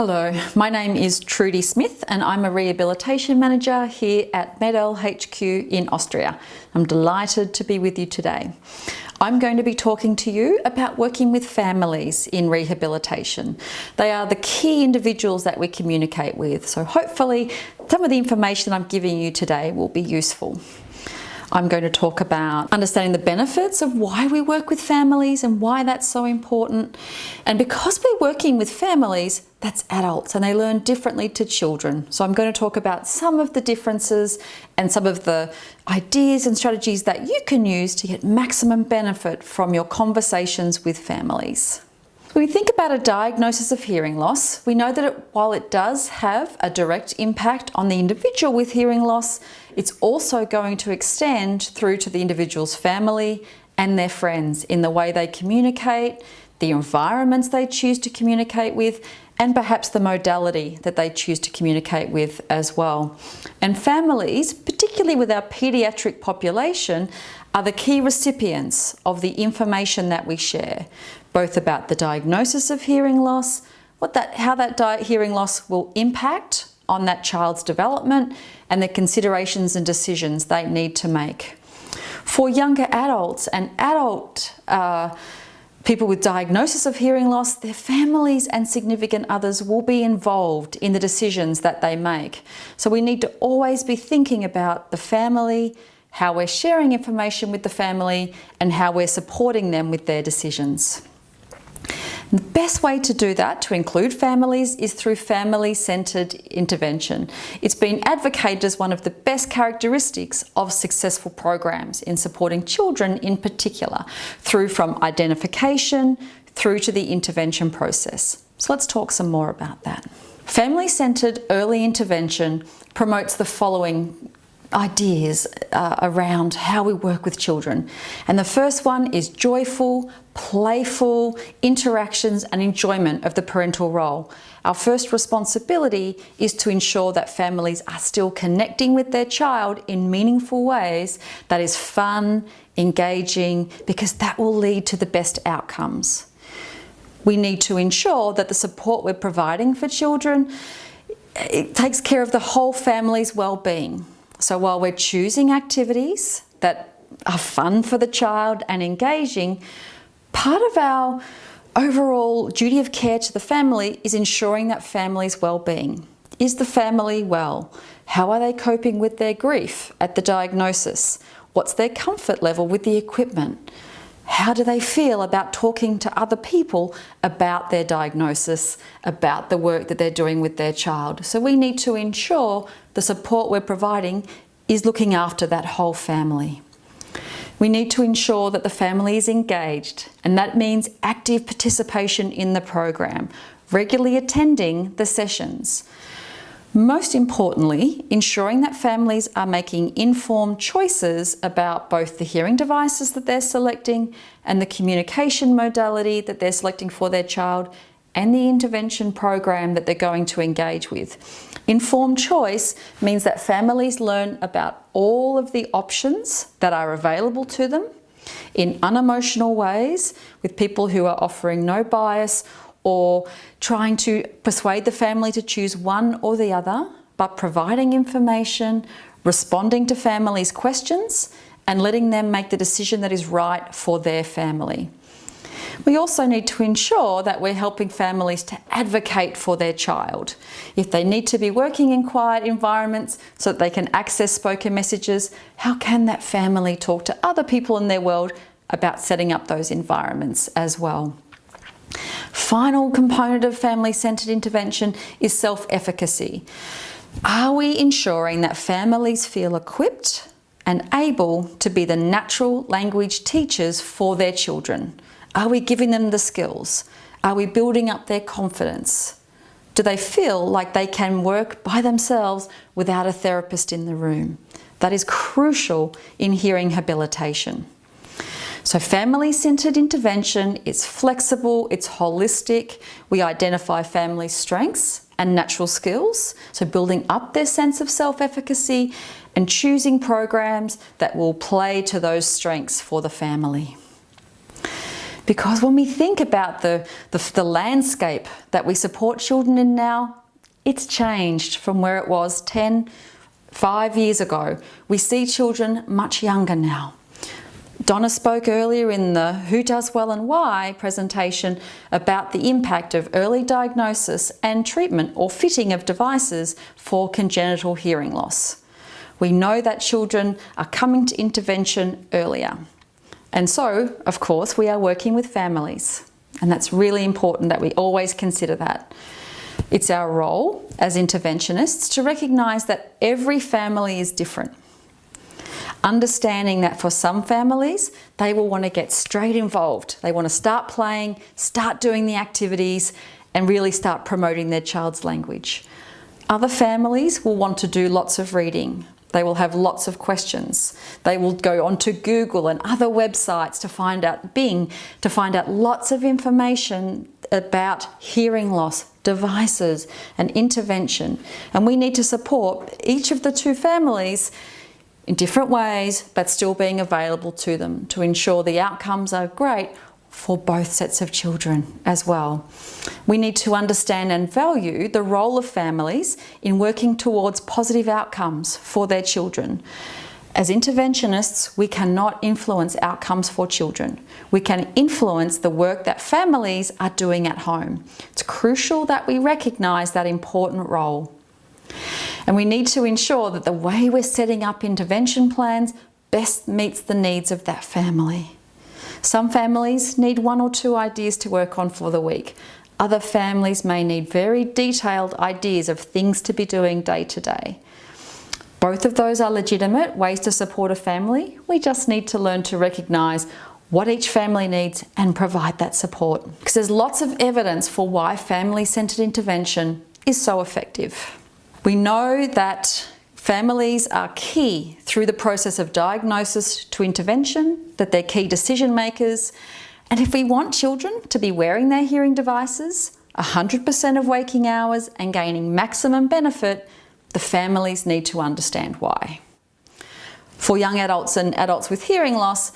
Hello, my name is Trudy Smith and I'm a Rehabilitation Manager here at Medel HQ in Austria. I'm delighted to be with you today. I'm going to be talking to you about working with families in rehabilitation. They are the key individuals that we communicate with, so hopefully some of the information I'm giving you today will be useful. I'm going to talk about understanding the benefits of why we work with families and why that's so important. And because we're working with families, that's adults and they learn differently to children. So I'm going to talk about some of the differences and some of the ideas and strategies that you can use to get maximum benefit from your conversations with families. When we think about a diagnosis of hearing loss, we know that while it does have a direct impact on the individual with hearing loss, it's also going to extend through to the individual's family and their friends in the way they communicate, the environments they choose to communicate with, and perhaps the modality that they choose to communicate with as well. And families, particularly with our pediatric population, are the key recipients of the information that we share, both about the diagnosis of hearing loss, how that hearing loss will impact on that child's development, and the considerations and decisions they need to make. For younger adults and adult people with diagnosis of hearing loss, their families and significant others will be involved in the decisions that they make. So we need to always be thinking about the family, how we're sharing information with the family, and how we're supporting them with their decisions. The best way to do that, to include families, is through family-centred intervention. It's been advocated as one of the best characteristics of successful programs in supporting children in particular, from identification through to the intervention process. So let's talk some more about that. Family-centred early intervention promotes the following ideas around how we work with children. And the first one is joyful, playful interactions and enjoyment of the parental role. Our first responsibility is to ensure that families are still connecting with their child in meaningful ways that is fun, engaging, because that will lead to the best outcomes. We need to ensure that the support we're providing for children, it takes care of the whole family's well-being. So while we're choosing activities that are fun for the child and engaging, part of our overall duty of care to the family is ensuring that family's well-being. Is the family well? How are they coping with their grief at the diagnosis? What's their comfort level with the equipment? How do they feel about talking to other people about their diagnosis, about the work that they're doing with their child? So we need to ensure the support we're providing is looking after that whole family. We need to ensure that the family is engaged, and that means active participation in the program, regularly attending the sessions. Most importantly, ensuring that families are making informed choices about both the hearing devices that they're selecting and the communication modality that they're selecting for their child and the intervention program that they're going to engage with. Informed choice means that families learn about all of the options that are available to them in unemotional ways, with people who are offering no bias or trying to persuade the family to choose one or the other, but providing information, responding to families' questions, and letting them make the decision that is right for their family. We also need to ensure that we're helping families to advocate for their child. If they need to be working in quiet environments so that they can access spoken messages, how can that family talk to other people in their world about setting up those environments as well? Final component of family-centred intervention is self-efficacy. Are we ensuring that families feel equipped and able to be the natural language teachers for their children? Are we giving them the skills? Are we building up their confidence? Do they feel like they can work by themselves without a therapist in the room? That is crucial in hearing habilitation. So family-centred intervention is flexible, it's holistic. We identify family strengths and natural skills, so building up their sense of self-efficacy and choosing programs that will play to those strengths for the family. Because when we think about the landscape that we support children in now, it's changed from where it was 5 years ago. We see children much younger now. Donna spoke earlier in the Who Does Well and Why presentation about the impact of early diagnosis and treatment or fitting of devices for congenital hearing loss. We know that children are coming to intervention earlier. And so, of course, we are working with families. And that's really important that we always consider that. It's our role as interventionists to recognise that every family is different. Understanding that for some families, they will want to get straight involved. They want to start playing, start doing the activities, and really start promoting their child's language. Other families will want to do lots of reading. They will have lots of questions. They will go onto Google and other websites to find out, Bing, to find out lots of information about hearing loss, devices, and intervention. And we need to support each of the two families in different ways, but still being available to them to ensure the outcomes are great for both sets of children as well. We need to understand and value the role of families in working towards positive outcomes for their children. As interventionists, we cannot influence outcomes for children. We can influence the work that families are doing at home. It's crucial that we recognise that important role. And we need to ensure that the way we're setting up intervention plans best meets the needs of that family. Some families need 1 or 2 ideas to work on for the week. Other families may need very detailed ideas of things to be doing day to day. Both of those are legitimate ways to support a family. We just need to learn to recognise what each family needs and provide that support. Because there's lots of evidence for why family-centred intervention is so effective. We know that families are key through the process of diagnosis to intervention, that they're key decision makers. And if we want children to be wearing their hearing devices 100% of waking hours and gaining maximum benefit, the families need to understand why. For young adults and adults with hearing loss,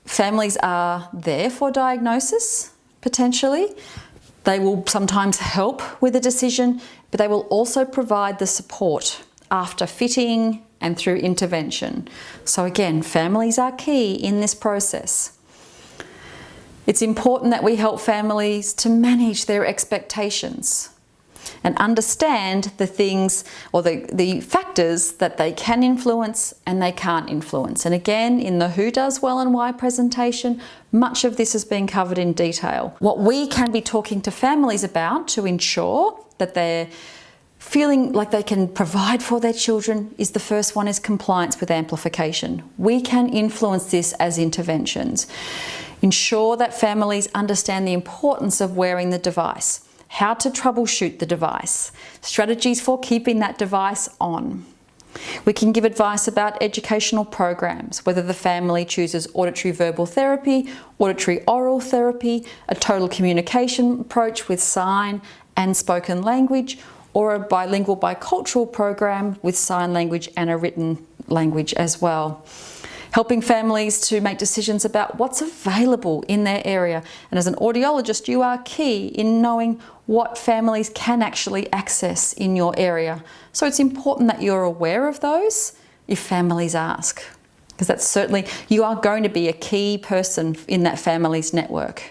families are there for diagnosis, potentially. They will sometimes help with a decision, but they will also provide the support after fitting and through intervention. So again, families are key in this process. It's important that we help families to manage their expectations and understand the things or the factors that they can influence and they can't influence. And again, in the Who Does Well and Why presentation, much of this has been covered in detail. What we can be talking to families about to ensure that they're feeling like they can provide for their children is the first one is compliance with amplification. We can influence this as interventions. Ensure that families understand the importance of wearing the device, how to troubleshoot the device, strategies for keeping that device on. We can give advice about educational programs, whether the family chooses auditory verbal therapy, auditory oral therapy, a total communication approach with sign and spoken language, or a bilingual bicultural program with sign language and a written language as well. Helping families to make decisions about what's available in their area. And as an audiologist, you are key in knowing what families can actually access in your area. So it's important that you're aware of those if families ask, because that's certainly, you are going to be a key person in that family's network.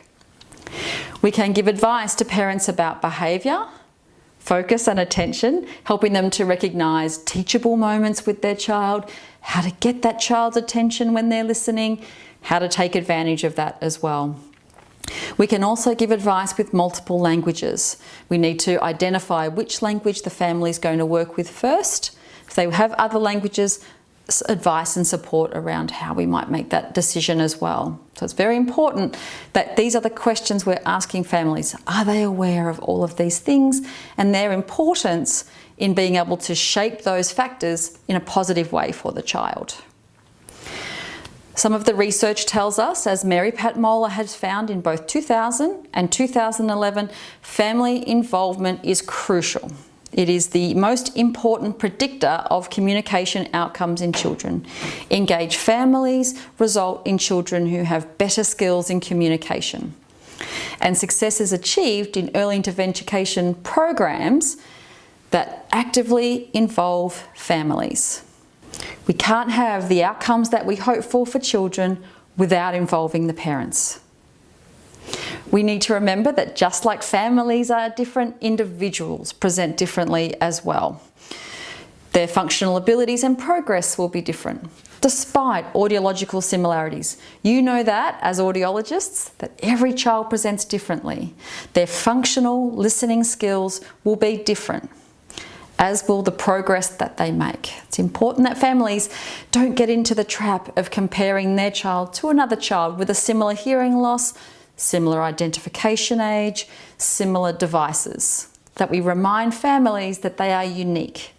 We can give advice to parents about behaviour, focus and attention, helping them to recognise teachable moments with their child, how to get that child's attention when they're listening, how to take advantage of that as well. We can also give advice with multiple languages. We need to identify which language the family is going to work with first. If they have other languages, advice and support around how we might make that decision as well. So it's very important that these are the questions we're asking families. Are they aware of all of these things and their importance in being able to shape those factors in a positive way for the child? Some of the research tells us, as Mary Pat Moeller has found in both 2000 and 2011, family involvement is crucial. It is the most important predictor of communication outcomes in children. Engaged families result in children who have better skills in communication. And success is achieved in early intervention programs that actively involve families. We can't have the outcomes that we hope for children without involving the parents. We need to remember that just like families are different, individuals present differently as well. Their functional abilities and progress will be different, despite audiological similarities. You know that, as audiologists, that every child presents differently. Their functional listening skills will be different, as will the progress that they make. It's important that families don't get into the trap of comparing their child to another child with a similar hearing loss, similar identification age, similar devices. That we remind families that they are unique.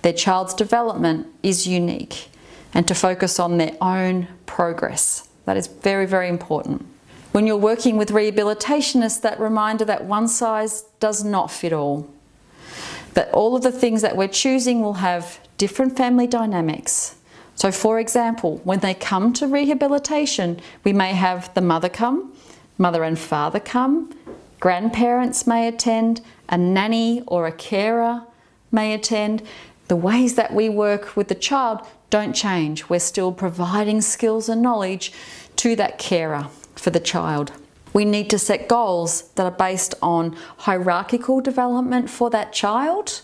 Their child's development is unique, and to focus on their own progress. That is very, very important. When you're working with rehabilitationists, that reminder that one size does not fit all. That all of the things that we're choosing will have different family dynamics. So for example, when they come to rehabilitation, we may have the mother come, mother and father come, grandparents may attend, a nanny or a carer may attend. The ways that we work with the child don't change. We're still providing skills and knowledge to that carer for the child. We need to set goals that are based on hierarchical development for that child,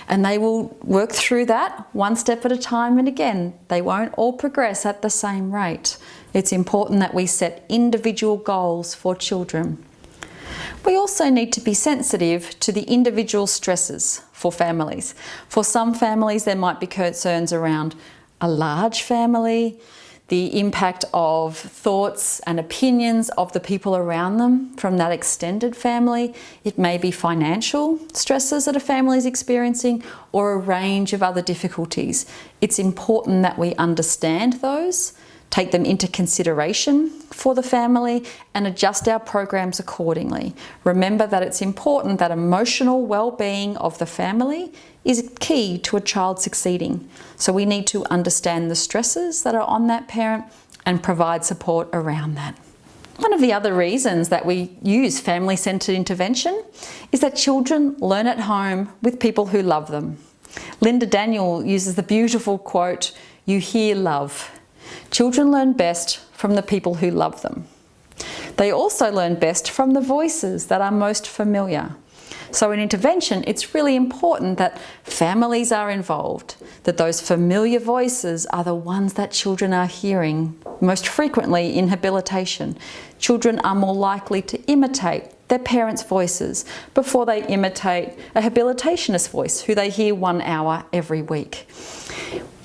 and they will work through that one step at a time, and again, they won't all progress at the same rate. It's important that we set individual goals for children. We also need to be sensitive to the individual stresses for families. For some families, there might be concerns around a large family, the impact of thoughts and opinions of the people around them from that extended family. It may be financial stresses that a family is experiencing or a range of other difficulties. It's important that we understand those, take them into consideration for the family, and adjust our programs accordingly. Remember that it's important that emotional well-being of the family is key to a child succeeding. So we need to understand the stresses that are on that parent and provide support around that. One of the other reasons that we use family-centered intervention is that children learn at home with people who love them. Linda Daniel uses the beautiful quote, "You hear love." Children learn best from the people who love them. They also learn best from the voices that are most familiar. So in intervention, it's really important that families are involved, that those familiar voices are the ones that children are hearing most frequently in habilitation. Children are more likely to imitate their parents' voices before they imitate a habilitationist's voice, who they hear 1 hour every week.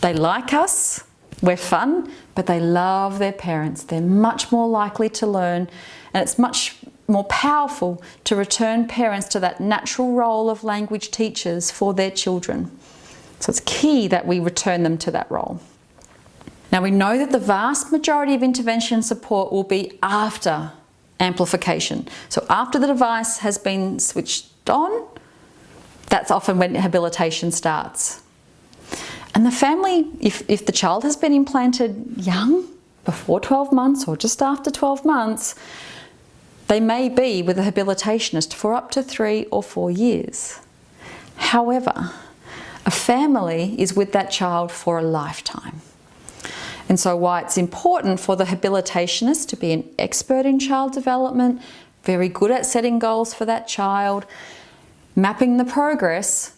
They like us, we're fun, but they love their parents. They're much more likely to learn, and it's much more powerful to return parents to that natural role of language teachers for their children. So it's key that we return them to that role. Now we know that the vast majority of intervention support will be after amplification. So after the device has been switched on, that's often when habilitation starts. And the family, if the child has been implanted young, before 12 months or just after 12 months, they may be with a habilitationist for up to 3 or 4 years. However, a family is with that child for a lifetime. And so why it's important for the habilitationist to be an expert in child development, very good at setting goals for that child, mapping the progress,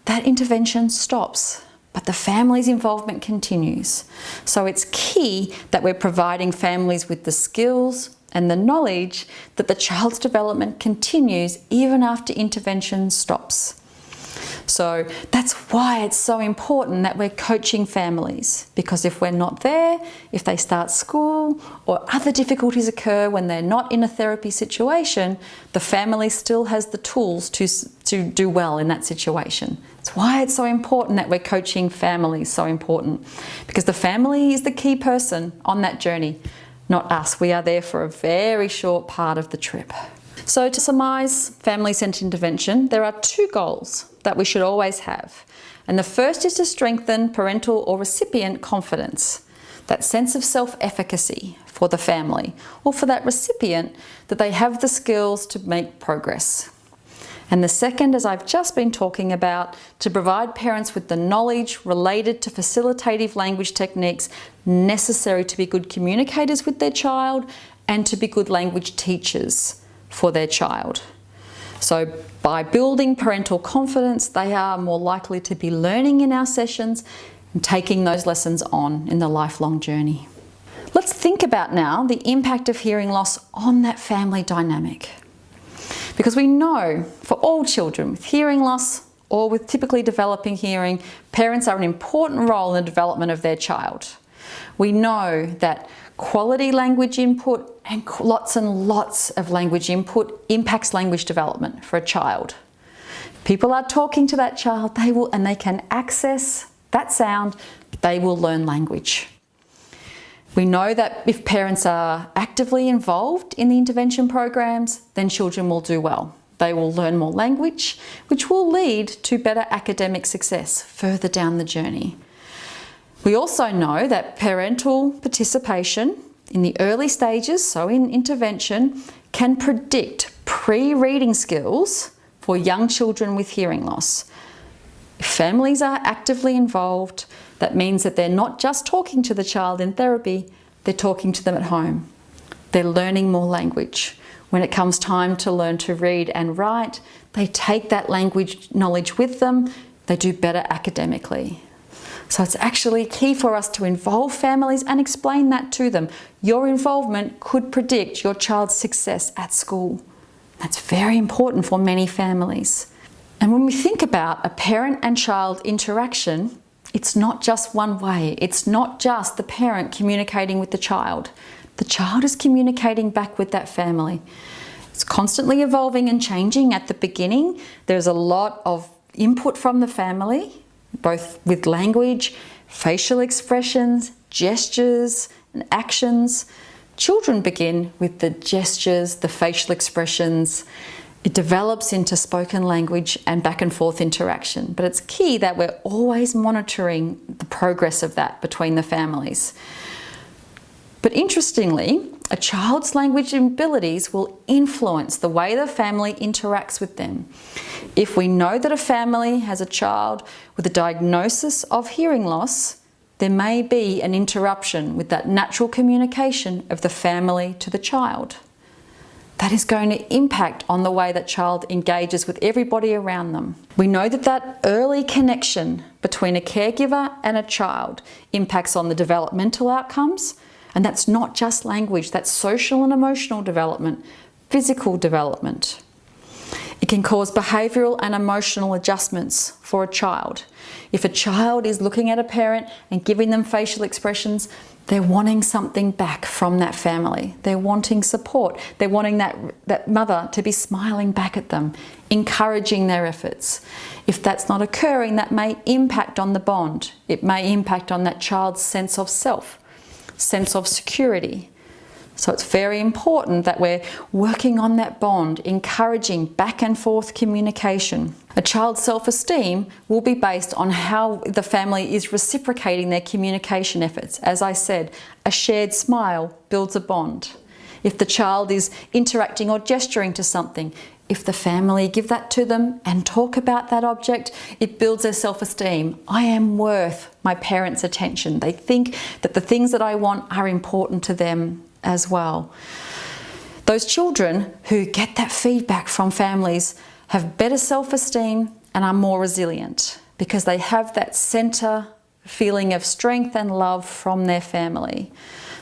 that intervention stops. But the family's involvement continues. So it's key that we're providing families with the skills and the knowledge that the child's development continues even after intervention stops. So that's why it's so important that we're coaching families, because if we're not there, if they start school or other difficulties occur when they're not in a therapy situation, the family still has the tools to do well in that situation. That's why it's so important that we're coaching families, so important, because the family is the key person on that journey, not us. We are there for a very short part of the trip. So to surmise family-centered intervention, there are 2 goals that we should always have. And the first is to strengthen parental or recipient confidence. that sense of self-efficacy for the family or for that recipient, that they have the skills to make progress. And the second, as I've just been talking about, to provide parents with the knowledge related to facilitative language techniques necessary to be good communicators with their child and to be good language teachers for their child. So by building parental confidence, they are more likely to be learning in our sessions and taking those lessons on in the lifelong journey. Let's think about now the impact of hearing loss on that family dynamic. Because we know for all children with hearing loss or with typically developing hearing, parents are an important role in the development of their child. We know that quality language input and lots of language input impacts language development for a child. People are talking to that child, and they can access that sound, they will learn language. We know that if parents are actively involved in the intervention programs, then children will do well. They will learn more language, which will lead to better academic success further down the journey. We also know that parental participation in the early stages, so in intervention, can predict pre-reading skills for young children with hearing loss. If families are actively involved, that means that they're not just talking to the child in therapy, they're talking to them at home. They're learning more language. When it comes time to learn to read and write, they take that language knowledge with them, they do better academically. So it's actually key for us to involve families and explain that to them. Your involvement could predict your child's success at school. That's very important for many families. And when we think about a parent and child interaction, it's not just one way. It's not just the parent communicating with the child. The child is communicating back with that family. It's constantly evolving and changing. At the beginning, there's a lot of input from the family, both with language, facial expressions, gestures, and actions. Children begin with the gestures, the facial expressions. It develops into spoken language and back and forth interaction. But it's key that we're always monitoring the progress of that between the families. But interestingly, a child's language abilities will influence the way the family interacts with them. If we know that a family has a child with a diagnosis of hearing loss, there may be an interruption with that natural communication of the family to the child. That is going to impact on the way that child engages with everybody around them. We know that that early connection between a caregiver and a child impacts on the developmental outcomes, and that's not just language, that's social and emotional development, physical development. It can cause behavioural and emotional adjustments for a child. If a child is looking at a parent and giving them facial expressions, they're wanting something back from that family. They're wanting support. They're wanting that mother to be smiling back at them, encouraging their efforts. If that's not occurring, that may impact on the bond. It may impact on that child's sense of self, sense of security. So it's very important that we're working on that bond, encouraging back and forth communication. A child's self-esteem will be based on how the family is reciprocating their communication efforts. As I said, a shared smile builds a bond. If the child is interacting or gesturing to something, if the family give that to them and talk about that object, it builds their self-esteem. I am worth my parents' attention. They think that the things that I want are important to them as well. Those children who get that feedback from families have better self-esteem and are more resilient because they have that centre feeling of strength and love from their family.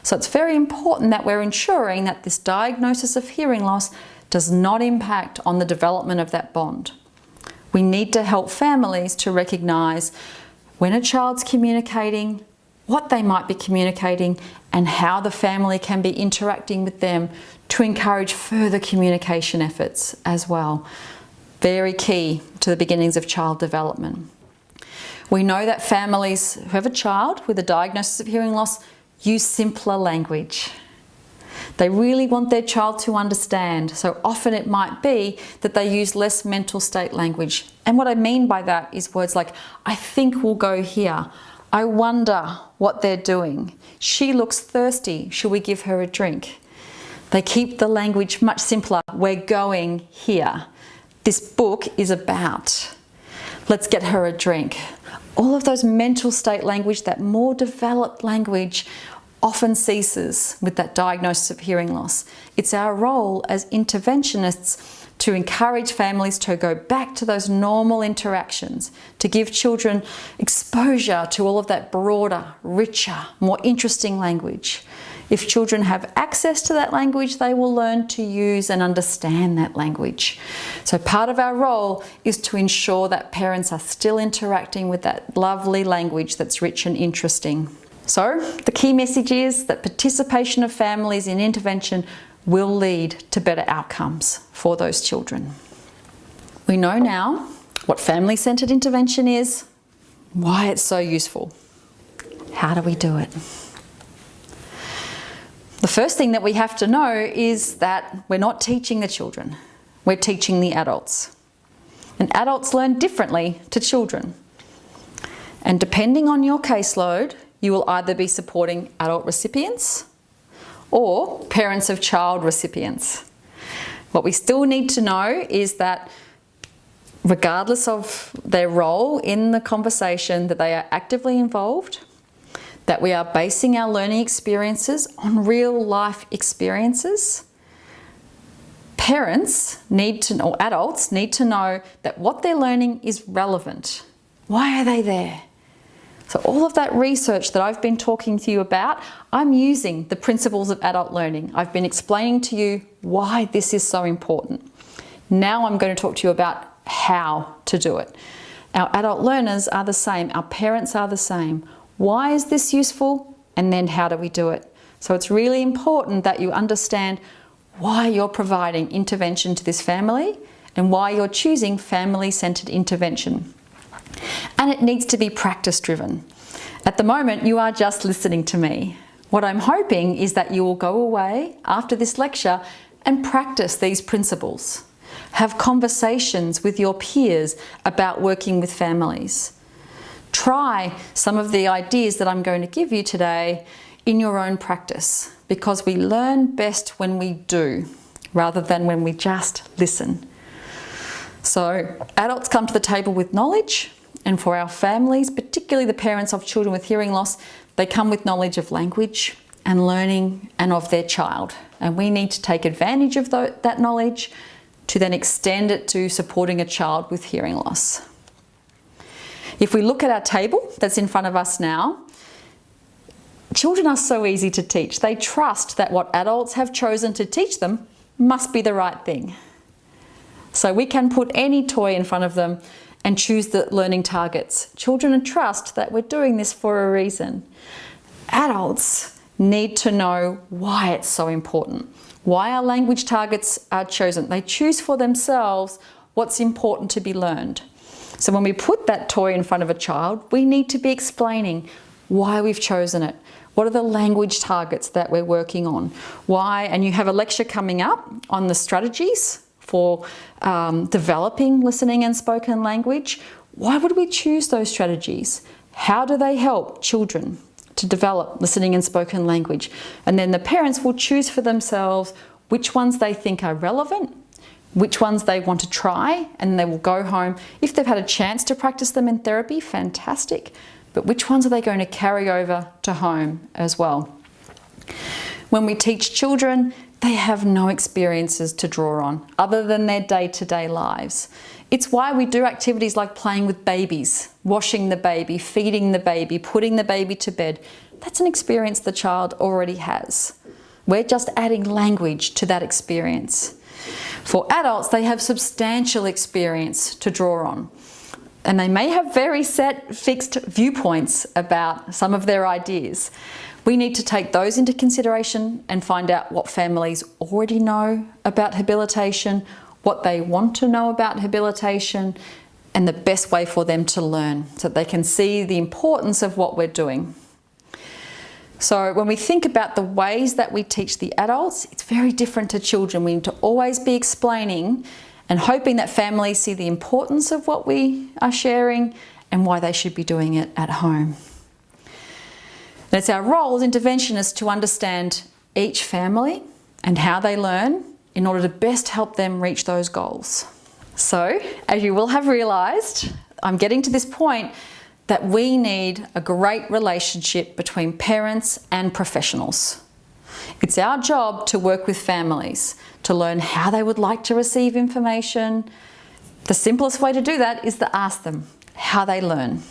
So it's very important that we're ensuring that this diagnosis of hearing loss does not impact on the development of that bond. We need to help families to recognise when a child's communicating, what they might be communicating, and how the family can be interacting with them to encourage further communication efforts as well. Very key to the beginnings of child development. We know that families who have a child with a diagnosis of hearing loss use simpler language. They really want their child to understand, so often it might be that they use less mental state language. And what I mean by that is words like, I think we'll go here, I wonder what they're doing. She looks thirsty. Should we give her a drink? They keep the language much simpler. We're going here. This book is about. Let's get her a drink. All of those mental state language, that more developed language, often ceases with that diagnosis of hearing loss. It's our role as interventionists to encourage families to go back to those normal interactions, to give children exposure to all of that broader, richer, more interesting language. If children have access to that language, they will learn to use and understand that language. So part of our role is to ensure that parents are still interacting with that lovely language that's rich and interesting. So the key message is that participation of families in intervention will lead to better outcomes for those children. We know now what family-centred intervention is, why it's so useful. How do we do it? The first thing that we have to know is that we're not teaching the children, we're teaching the adults. And adults learn differently to children. And depending on your caseload, you will either be supporting adult recipients or parents of child recipients. What we still need to know is that regardless of their role in the conversation, that they are actively involved, that we are basing our learning experiences on real life experiences. Parents need to know, or adults need to know that what they're learning is relevant. Why are they there? So all of that research that I've been talking to you about, I'm using the principles of adult learning. I've been explaining to you why this is so important. Now I'm going to talk to you about how to do it. Our adult learners are the same. Our parents are the same. Why is this useful? And then how do we do it? So it's really important that you understand why you're providing intervention to this family and why you're choosing family-centred intervention. And it needs to be practice-driven. At the moment, you are just listening to me. What I'm hoping is that you will go away after this lecture and practice these principles. Have conversations with your peers about working with families. Try some of the ideas that I'm going to give you today in your own practice, because we learn best when we do, rather than when we just listen. So adults come to the table with knowledge, and for our families, particularly the parents of children with hearing loss, they come with knowledge of language and learning and of their child. And we need to take advantage of that knowledge to then extend it to supporting a child with hearing loss. If we look at our table that's in front of us now, children are so easy to teach. They trust that what adults have chosen to teach them must be the right thing. So we can put any toy in front of them and choose the learning targets. Children trust that we're doing this for a reason. Adults need to know why it's so important, why our language targets are chosen. They choose for themselves what's important to be learned. So when we put that toy in front of a child, we need to be explaining why we've chosen it. What are the language targets that we're working on? Why? And you have a lecture coming up on the strategies for developing listening and spoken language. Why would we choose those strategies? How do they help children to develop listening and spoken language? And then the parents will choose for themselves which ones they think are relevant, which ones they want to try, and they will go home. If they've had a chance to practice them in therapy, fantastic. But which ones are they going to carry over to home as well? When we teach children, they have no experiences to draw on other than their day-to-day lives. It's why we do activities like playing with babies, washing the baby, feeding the baby, putting the baby to bed. That's an experience the child already has. We're just adding language to that experience. For adults, they have substantial experience to draw on. And they may have very set, fixed viewpoints about some of their ideas. We need to take those into consideration and find out what families already know about habilitation, what they want to know about habilitation, and the best way for them to learn so that they can see the importance of what we're doing. So when we think about the ways that we teach the adults, it's very different to children. We need to always be explaining and hoping that families see the importance of what we are sharing and why they should be doing it at home. And it's our role as interventionists to understand each family and how they learn in order to best help them reach those goals. So, as you will have realised, I'm getting to this point that we need a great relationship between parents and professionals. It's our job to work with families to learn how they would like to receive information. The simplest way to do that is to ask them how they learn.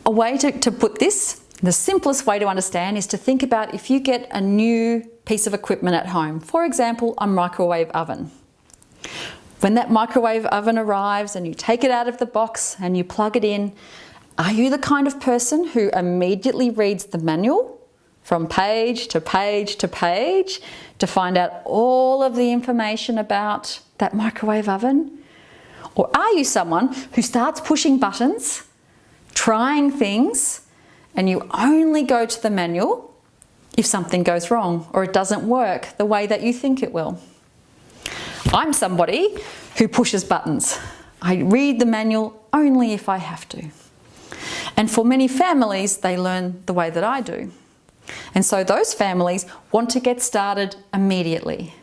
A way to put this, the simplest way to understand, is to think about if you get a new piece of equipment at home, for example, a microwave oven. When that microwave oven arrives and you take it out of the box and you plug it in, are you the kind of person who immediately reads the manual from page to page to page to find out all of the information about that microwave oven? Or are you someone who starts pushing buttons, trying things, and you only go to the manual if something goes wrong or it doesn't work the way that you think it will? I'm somebody who pushes buttons. I read the manual only if I have to. And for many families, they learn the way that I do. And so those families want to get started immediately.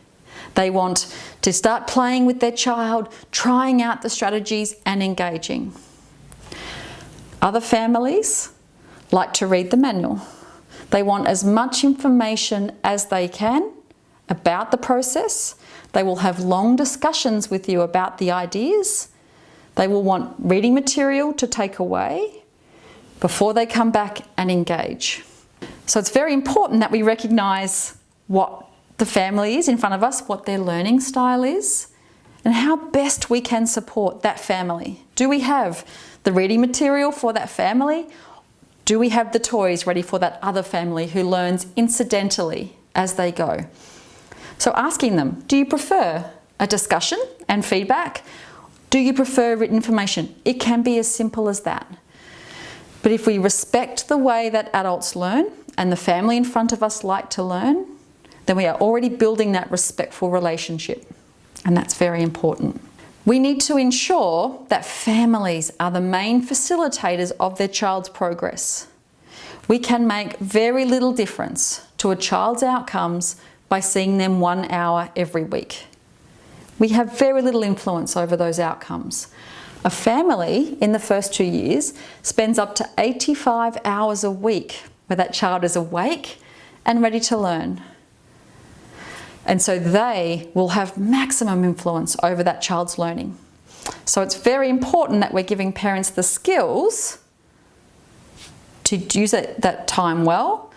They want to start playing with their child, trying out the strategies and engaging. Other families like to read the manual. They want as much information as they can about the process. They will have long discussions with you about the ideas. They will want reading material to take away before they come back and engage. So it's very important that we recognise what the family is in front of us, what their learning style is, and how best we can support that family. Do we have the reading material for that family? Do we have the toys ready for that other family who learns incidentally as they go? So asking them, do you prefer a discussion and feedback? Do you prefer written information? It can be as simple as that. But if we respect the way that adults learn and the family in front of us like to learn, then we are already building that respectful relationship. And that's very important. We need to ensure that families are the main facilitators of their child's progress. We can make very little difference to a child's outcomes by seeing them 1 hour every week. We have very little influence over those outcomes. A family in the first 2 years spends up to 85 hours a week where that child is awake and ready to learn. And so they will have maximum influence over that child's learning. So it's very important that we're giving parents the skills to use that time well,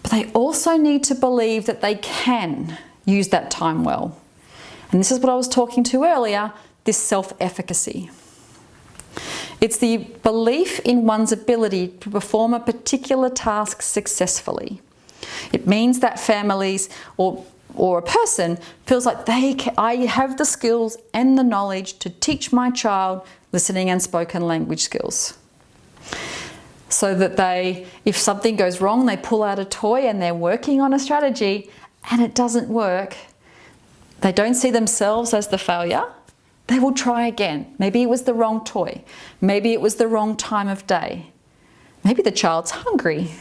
but they also need to believe that they can use that time well. And this is what I was talking to earlier, this self-efficacy. It's the belief in one's ability to perform a particular task successfully. It means that families or a person feels like I have the skills and the knowledge to teach my child listening and spoken language skills. So that if something goes wrong, they pull out a toy and they're working on a strategy and it doesn't work, they don't see themselves as the failure. They will try again. Maybe it was the wrong toy. Maybe it was the wrong time of day. Maybe the child's hungry.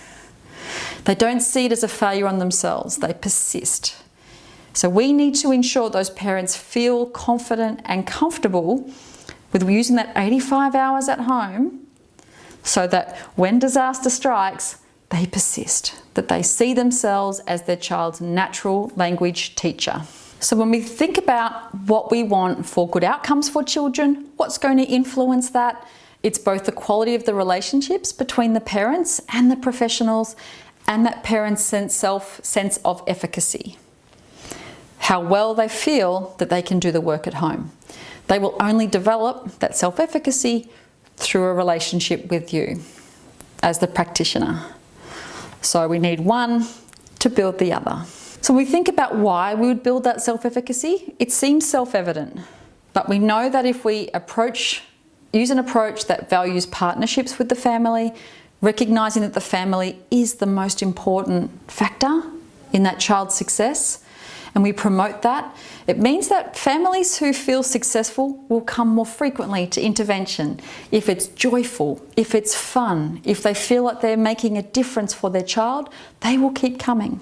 They don't see it as a failure on themselves. They persist. So we need to ensure those parents feel confident and comfortable with using that 85 hours at home so that when disaster strikes, they persist, that they see themselves as their child's natural language teacher. So when we think about what we want for good outcomes for children, what's going to influence that? It's both the quality of the relationships between the parents and the professionals and that parent's sense of efficacy. How well they feel that they can do the work at home. They will only develop that self-efficacy through a relationship with you as the practitioner. So we need one to build the other. So when we think about why we would build that self-efficacy, it seems self-evident, but we know that if we use an approach that values partnerships with the family, recognizing that the family is the most important factor in that child's success, and we promote that, it means that families who feel successful will come more frequently to intervention. If it's joyful, if it's fun, if they feel like they're making a difference for their child, they will keep coming.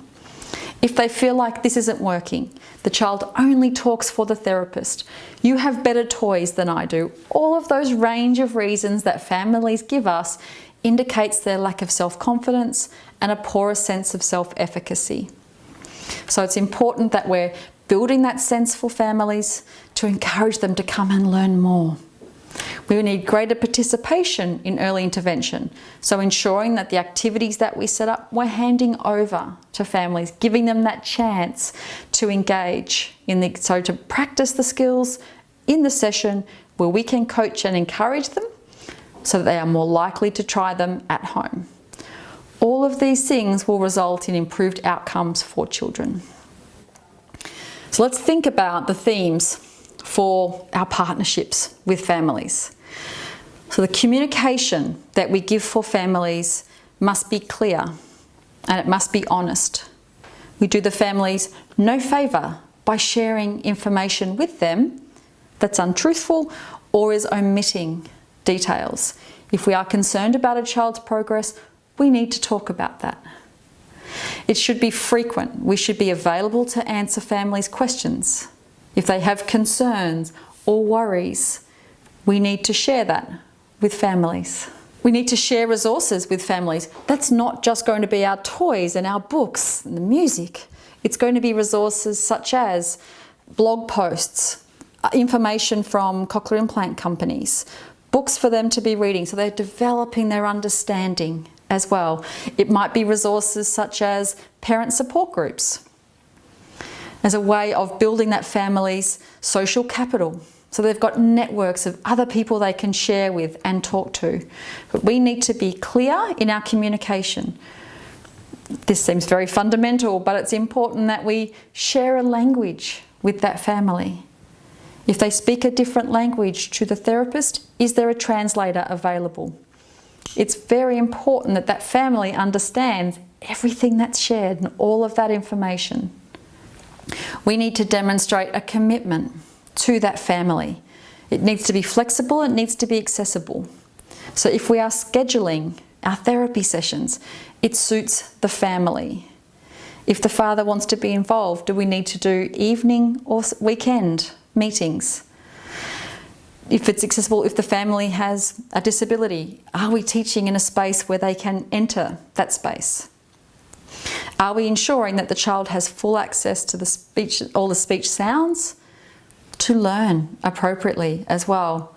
If they feel like this isn't working, the child only talks for the therapist, you have better toys than I do, all of those range of reasons that families give us indicates their lack of self-confidence and a poorer sense of self-efficacy. So it's important that we're building that sense for families to encourage them to come and learn more. We need greater participation in early intervention, so ensuring that the activities that we set up, we're handing over to families, giving them that chance to engage so to practice the skills in the session where we can coach and encourage them so that they are more likely to try them at home. All of these things will result in improved outcomes for children. So let's think about the themes for our partnerships with families. So the communication that we give for families must be clear and it must be honest. We do the families no favour by sharing information with them that's untruthful or is omitting details. If we are concerned about a child's progress, we need to talk about that. It should be frequent. We should be available to answer families' questions. If they have concerns or worries, we need to share that with families. We need to share resources with families. That's not just going to be our toys and our books and the music. It's going to be resources such as blog posts, information from cochlear implant companies, books for them to be reading so they're developing their understanding as well. It might be resources such as parent support groups as a way of building that family's social capital. So they've got networks of other people they can share with and talk to. But we need to be clear in our communication. This seems very fundamental, but it's important that we share a language with that family. If they speak a different language to the therapist, is there a translator available? It's very important that that family understands everything that's shared and all of that information. We need to demonstrate a commitment to that family. It needs to be flexible, it needs to be accessible. So if we are scheduling our therapy sessions, it suits the family. If the father wants to be involved, do we need to do evening or weekend meetings? If it's accessible, if the family has a disability, are we teaching in a space where they can enter that space? Are we ensuring that the child has full access to the speech, all the speech sounds to learn appropriately as well?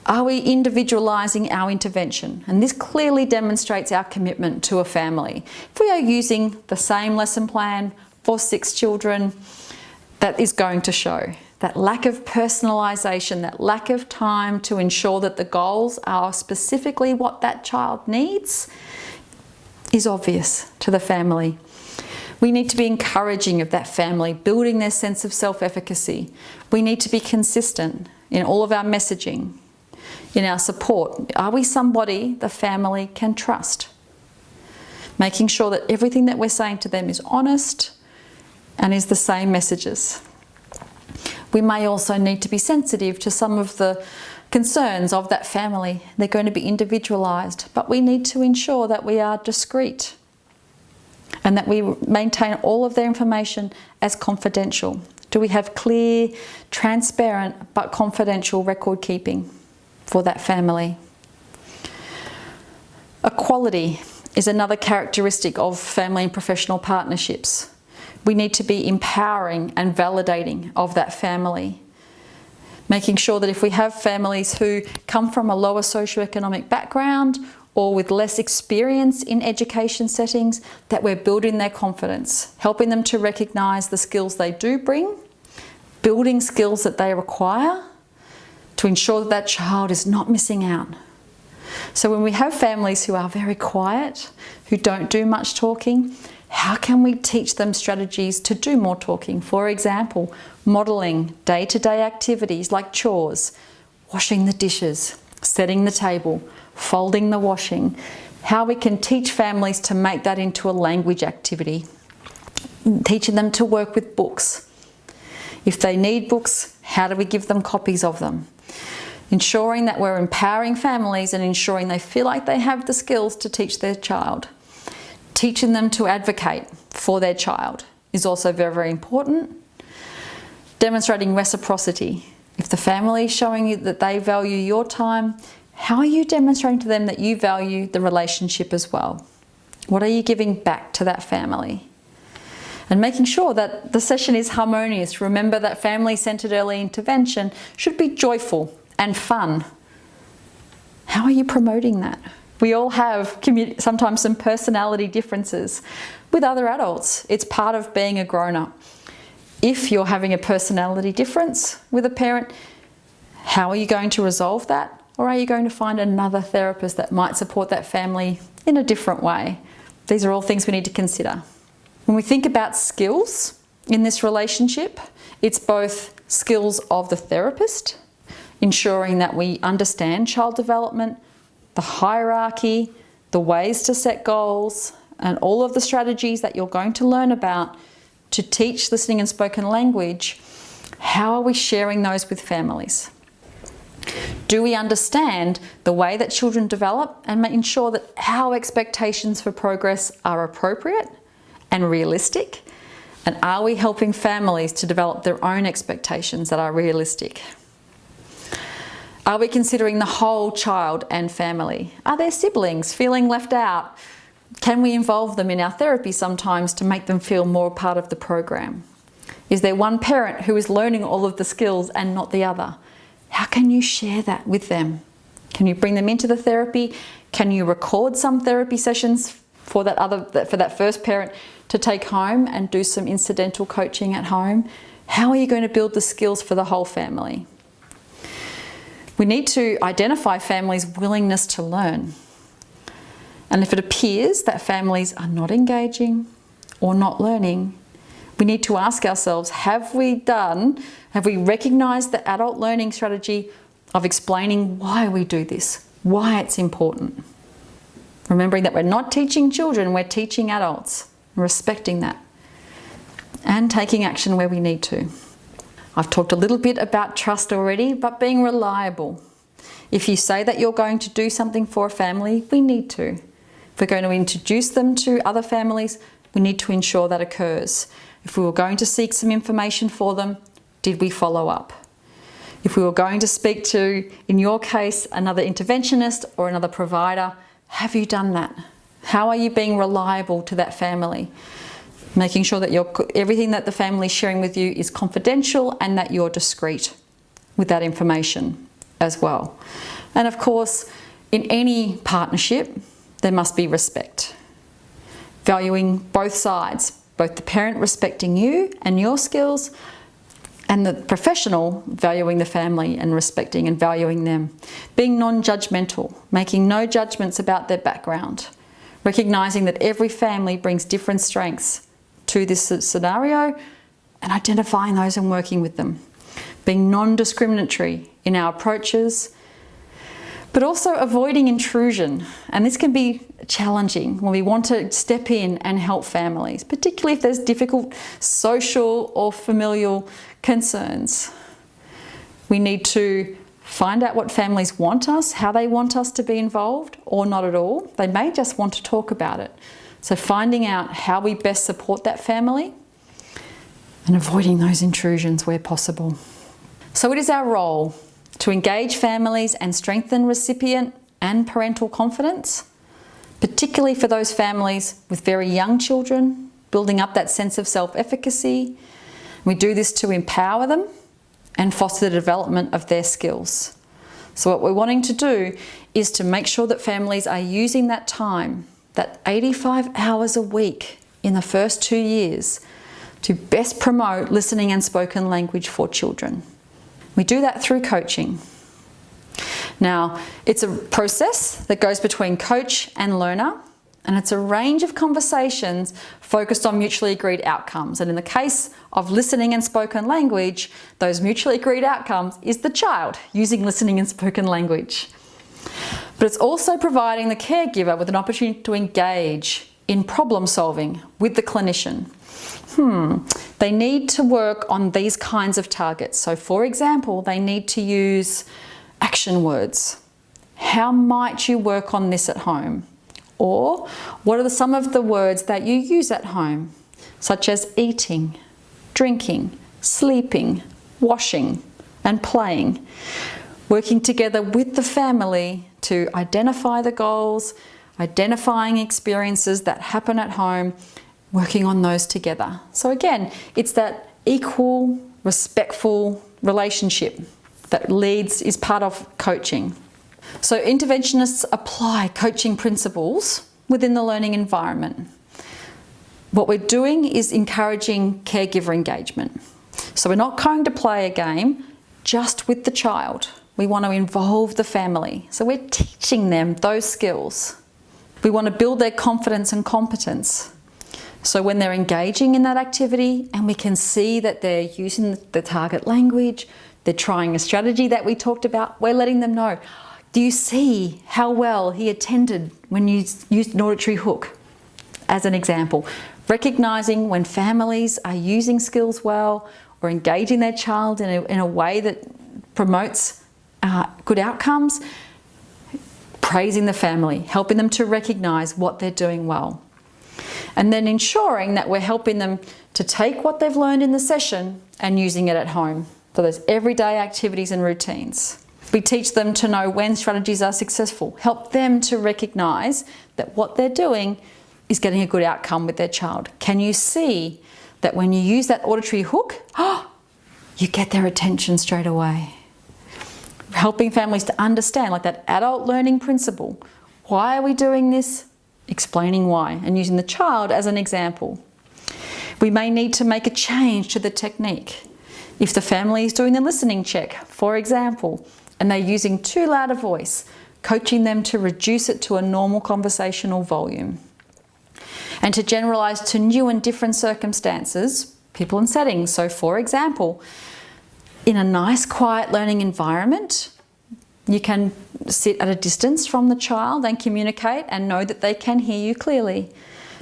Are we individualising our intervention? And this clearly demonstrates our commitment to a family. If we are using the same lesson plan for 6 children, that is going to show that lack of personalisation, that lack of time to ensure that the goals are specifically what that child needs is obvious to the family. We need to be encouraging of that family, building their sense of self-efficacy. We need to be consistent in all of our messaging, in our support. Are we somebody the family can trust? Making sure that everything that we're saying to them is honest and is the same messages. We may also need to be sensitive to some of the concerns of that family. They're going to be individualised, but we need to ensure that we are discreet and that we maintain all of their information as confidential. Do we have clear, transparent, but confidential record keeping for that family? Equality is another characteristic of family and professional partnerships. We need to be empowering and validating of that family. Making sure that if we have families who come from a lower socioeconomic background or with less experience in education settings, that we're building their confidence, helping them to recognise the skills they do bring, building skills that they require to ensure that that child is not missing out. So when we have families who are very quiet, who don't do much talking, how can we teach them strategies to do more talking? For example, modelling day-to-day activities like chores, washing the dishes, setting the table, folding the washing. How we can teach families to make that into a language activity. teaching them to work with books. If they need books, how do we give them copies of them? Ensuring that we're empowering families and ensuring they feel like they have the skills to teach their child. Teaching them to advocate for their child is also very, very important. Demonstrating reciprocity. If the family is showing you that they value your time, how are you demonstrating to them that you value the relationship as well? What are you giving back to that family? And making sure that the session is harmonious. Remember that family-centered early intervention should be joyful and fun. How are you promoting that? We all have sometimes some personality differences with other adults. It's part of being a grown-up. If you're having a personality difference with a parent, how are you going to resolve that? Or are you going to find another therapist that might support that family in a different way? These are all things we need to consider. When we think about skills in this relationship, it's both skills of the therapist, ensuring that we understand child development, the hierarchy, the ways to set goals, and all of the strategies that you're going to learn about to teach listening and spoken language. How are we sharing those with families? Do we understand the way that children develop and ensure that our expectations for progress are appropriate and realistic? And are we helping families to develop their own expectations that are realistic? Are we considering the whole child and family? Are there siblings feeling left out? Can we involve them in our therapy sometimes to make them feel more part of the program? Is there one parent who is learning all of the skills and not the other? How can you share that with them? Can you bring them into the therapy? Can you record some therapy sessions for that first parent to take home and do some incidental coaching at home? How are you going to build the skills for the whole family? We need to identify families' willingness to learn. And if it appears that families are not engaging or not learning, we need to ask ourselves, have we recognized the adult learning strategy of explaining why we do this, why it's important? Remembering that we're not teaching children, we're teaching adults, respecting that, and taking action where we need to. I've talked a little bit about trust already, but being reliable. If you say that you're going to do something for a family, we need to. If we're going to introduce them to other families, we need to ensure that occurs. If we were going to seek some information for them, did we follow up? If we were going to speak to, in your case, another interventionist or another provider, have you done that? How are you being reliable to that family? Making sure that everything that the family is sharing with you is confidential and that you're discreet with that information as well. And of course, in any partnership, there must be respect. Valuing both sides, both the parent respecting you and your skills, and the professional valuing the family and respecting and valuing them. Being non-judgmental, making no judgments about their background. Recognizing that every family brings different strengths to this scenario and identifying those and working with them. Being non-discriminatory in our approaches, but also avoiding intrusion. And this can be challenging when we want to step in and help families, particularly if there's difficult social or familial concerns. We need to find out what families want us, how they want us to be involved, or not at all. They may just want to talk about it. So finding out how we best support that family and avoiding those intrusions where possible. So it is our role to engage families and strengthen recipient and parental confidence, particularly for those families with very young children, building up that sense of self-efficacy. We do this to empower them and foster the development of their skills. So what we're wanting to do is to make sure that families are using that time, that 85 hours a week in the first 2 years, to best promote listening and spoken language for children. We do that through coaching. Now, it's a process that goes between coach and learner, and it's a range of conversations focused on mutually agreed outcomes. And in the case of listening and spoken language, those mutually agreed outcomes is the child using listening and spoken language. But it's also providing the caregiver with an opportunity to engage in problem solving with the clinician. They need to work on these kinds of targets. So for example, they need to use action words. How might you work on this at home? Or what are some of the words that you use at home, such as eating, drinking, sleeping, washing, and playing. Working together with the family to identify the goals, identifying experiences that happen at home, working on those together. So again, it's that equal, respectful relationship that is part of coaching. So interventionists apply coaching principles within the learning environment. What we're doing is encouraging caregiver engagement. So we're not going to play a game just with the child. We want to involve the family. So we're teaching them those skills. We want to build their confidence and competence. So when they're engaging in that activity and we can see that they're using the target language, they're trying a strategy that we talked about, we're letting them know, do you see how well he attended when you used an auditory hook? As an example, recognizing when families are using skills well or engaging their child in a way that promotes good outcomes, praising the family, helping them to recognize what they're doing well. And then ensuring that we're helping them to take what they've learned in the session and using it at home for those everyday activities and routines. We teach them to know when strategies are successful, help them to recognize that what they're doing is getting a good outcome with their child. Can you see that when you use that auditory hook, you get their attention straight away? Helping families to understand, like that adult learning principle. Why are we doing this? Explaining why and using the child as an example. We may need to make a change to the technique. If the family is doing the listening check, for example, and they're using too loud a voice, coaching them to reduce it to a normal conversational volume. And to generalize to new and different circumstances, people and settings. So for example, in a nice quiet learning environment, you can sit at a distance from the child and communicate and know that they can hear you clearly.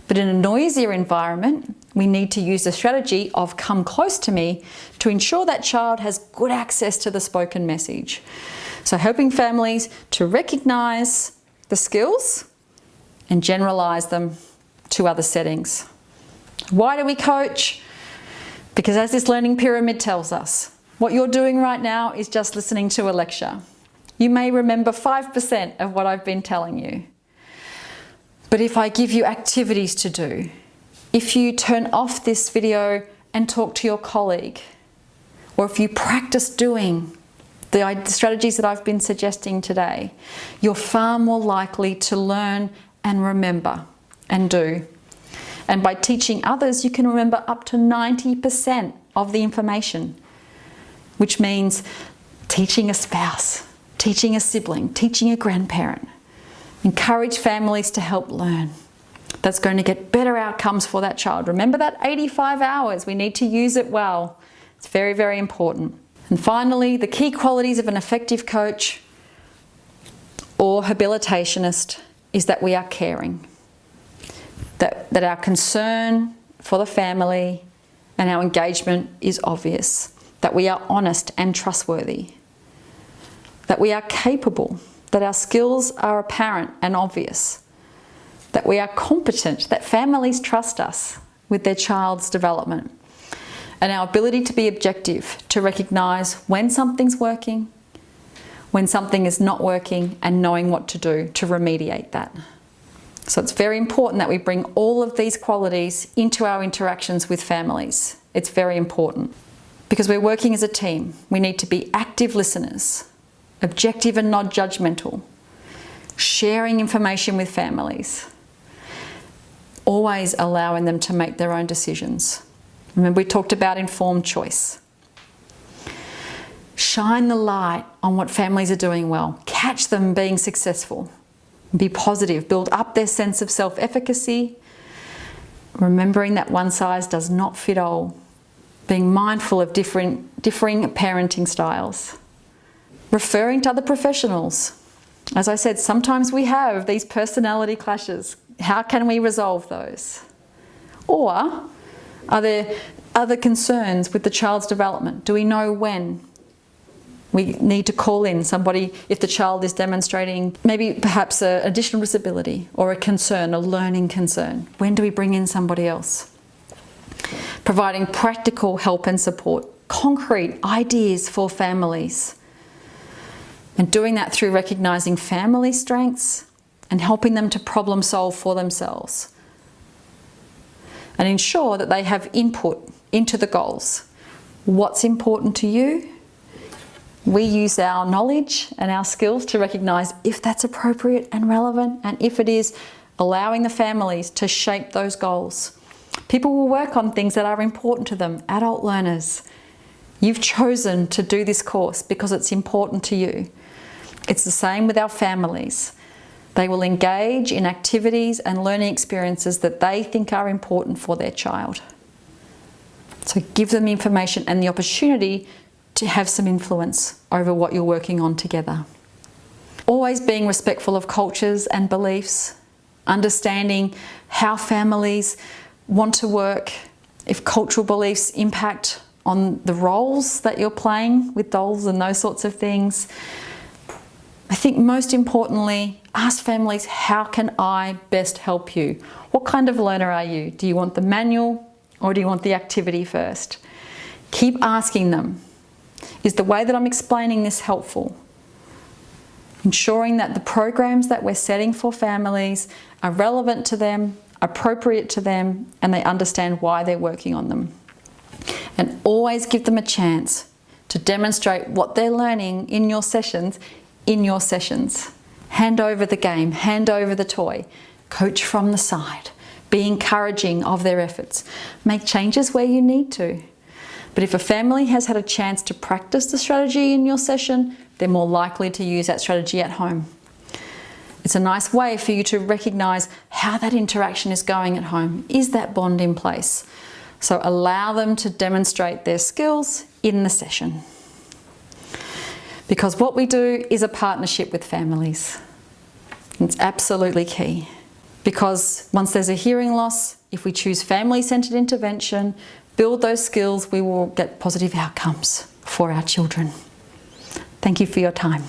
But in a noisier environment, we need to use the strategy of come close to me to ensure that child has good access to the spoken message. So helping families to recognize the skills and generalize them to other settings. Why do we coach? Because as this learning pyramid tells us, what you're doing right now is just listening to a lecture. You may remember 5% of what I've been telling you. But if I give you activities to do, if you turn off this video and talk to your colleague, or if you practice doing the strategies that I've been suggesting today, you're far more likely to learn and remember and do. And by teaching others, you can remember up to 90% of the information, which means teaching a spouse, teaching a sibling, teaching a grandparent. Encourage families to help learn. That's going to get better outcomes for that child. Remember that 85 hours, we need to use it well. It's very, very important. And finally, the key qualities of an effective coach or habilitationist is that we are caring. That our concern for the family and our engagement is obvious. That we are honest and trustworthy. That we are capable. That our skills are apparent and obvious. That we are competent. That families trust us with their child's development. And our ability to be objective, to recognise when something's working, when something is not working, and knowing what to do to remediate that. So it's very important that we bring all of these qualities into our interactions with families. It's very important because we're working as a team. We need to be active listeners, objective and not judgmental, sharing information with families, always allowing them to make their own decisions. Remember, we talked about informed choice. Shine the light on what families are doing well. Catch them being successful. Be positive. Build up their sense of self-efficacy. Remembering that one size does not fit all. Being mindful of differing parenting styles. Referring to other professionals. As I said, sometimes we have these personality clashes. How can we resolve those? Or are there other concerns with the child's development? Do we know when we need to call in somebody if the child is demonstrating maybe perhaps an additional disability or a concern, a learning concern? When do we bring in somebody else? Providing practical help and support, concrete ideas for families. And doing that through recognising family strengths and helping them to problem solve for themselves. And ensure that they have input into the goals. What's important to you? We use our knowledge and our skills to recognise if that's appropriate and relevant, and if it is, allowing the families to shape those goals. People will work on things that are important to them, adult learners. You've chosen to do this course because it's important to you. It's the same with our families. They will engage in activities and learning experiences that they think are important for their child. So give them information and the opportunity to have some influence over what you're working on together. Always being respectful of cultures and beliefs, understanding how families want to work, if cultural beliefs impact on the roles that you're playing with dolls and those sorts of things. I think most importantly, ask families, how can I best help you? What kind of learner are you? Do you want the manual or do you want the activity first? Keep asking them. Is the way that I'm explaining this helpful? Ensuring that the programs that we're setting for families are relevant to them, appropriate to them, and they understand why they're working on them. And always give them a chance to demonstrate what they're learning in your sessions. Hand over the game, hand over the toy, coach from the side, be encouraging of their efforts, make changes where you need to. But if a family has had a chance to practice the strategy in your session, they're more likely to use that strategy at home. It's a nice way for you to recognise how that interaction is going at home. Is that bond in place? So allow them to demonstrate their skills in the session. Because what we do is a partnership with families. It's absolutely key. Because once there's a hearing loss, if we choose family-centred intervention, build those skills, we will get positive outcomes for our children. Thank you for your time.